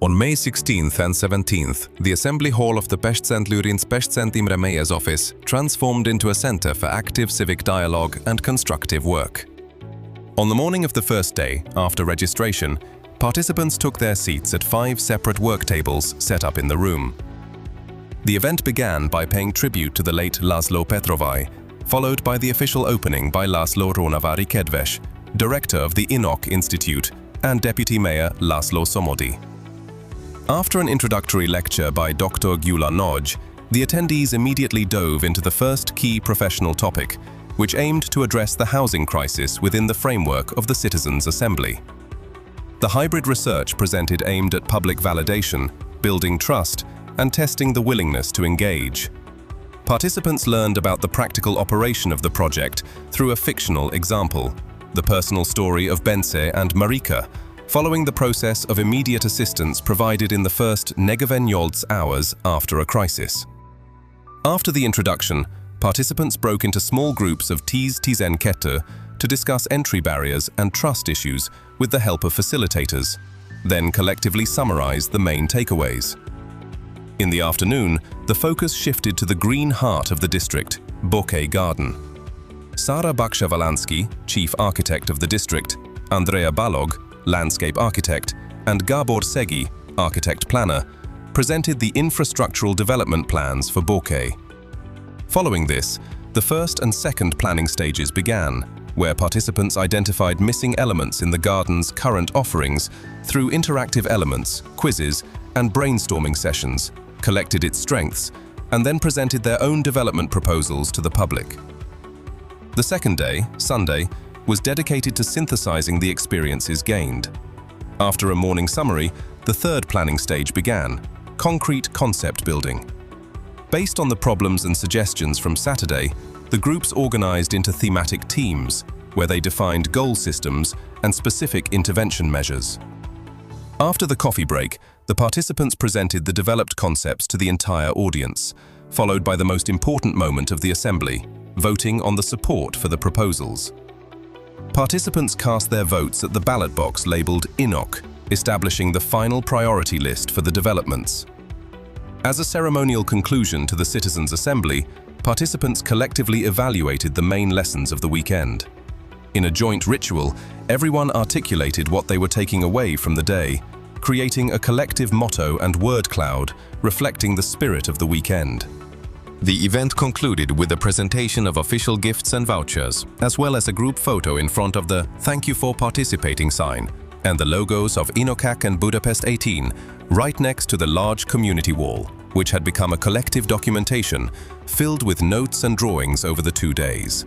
On May 16th and 17th, the Assembly Hall of the Pest Szent Lőrinc Pest Szent Imre Mayor's office transformed into a center for active civic dialogue and constructive work. On the morning of the first day, after registration, participants took their seats at 5 separate work tables set up in the room. The event began by paying tribute to the late László Petrovai, followed by the official opening by László Rónavári Kedves, director of the InnoK Institute, and Deputy Mayor László Somodi. After an introductory lecture by Dr. Gyula Nagy, the attendees immediately dove into the first key professional topic, which aimed to address the housing crisis within the framework of the Citizens' Assembly. The hybrid research presented aimed at public validation, building trust, and testing the willingness to engage. Participants learned about the practical operation of the project through a fictional example, the personal story of Bence and Marika, following the process of immediate assistance provided in the first negavenyolc hours after a crisis. After the introduction, participants broke into small groups of 10-12 to discuss entry barriers and trust issues with the help of facilitators, then collectively summarized the main takeaways. In the afternoon, the focus shifted to the green heart of the district, Bókay Garden. Sara Baksha-Walansky, chief architect of the district, Andrea Balog, landscape architect, and Gabor Szegi, architect planner, presented the infrastructural development plans for Bókay. Following this, the first and second planning stages began, where participants identified missing elements in the garden's current offerings through interactive elements, quizzes, and brainstorming sessions, collected its strengths, and then presented their own development proposals to the public. The second day, Sunday, was dedicated to synthesizing the experiences gained. After a morning summary, the third planning stage began, concrete concept building. Based on the problems and suggestions from Saturday, the groups organized into thematic teams, where they defined goal systems and specific intervention measures. After the coffee break, the participants presented the developed concepts to the entire audience, followed by the most important moment of the assembly, voting on the support for the proposals. Participants cast their votes at the ballot box labeled InnoK, establishing the final priority list for the developments. As a ceremonial conclusion to the Citizens' Assembly, participants collectively evaluated the main lessons of the weekend. In a joint ritual, everyone articulated what they were taking away from the day, creating a collective motto and word cloud reflecting the spirit of the weekend. The event concluded with the presentation of official gifts and vouchers, as well as a group photo in front of the "Thank you for participating" sign and the logos of InnoK and Budapest 18 right next to the large community wall, which had become a collective documentation filled with notes and drawings over the 2 days.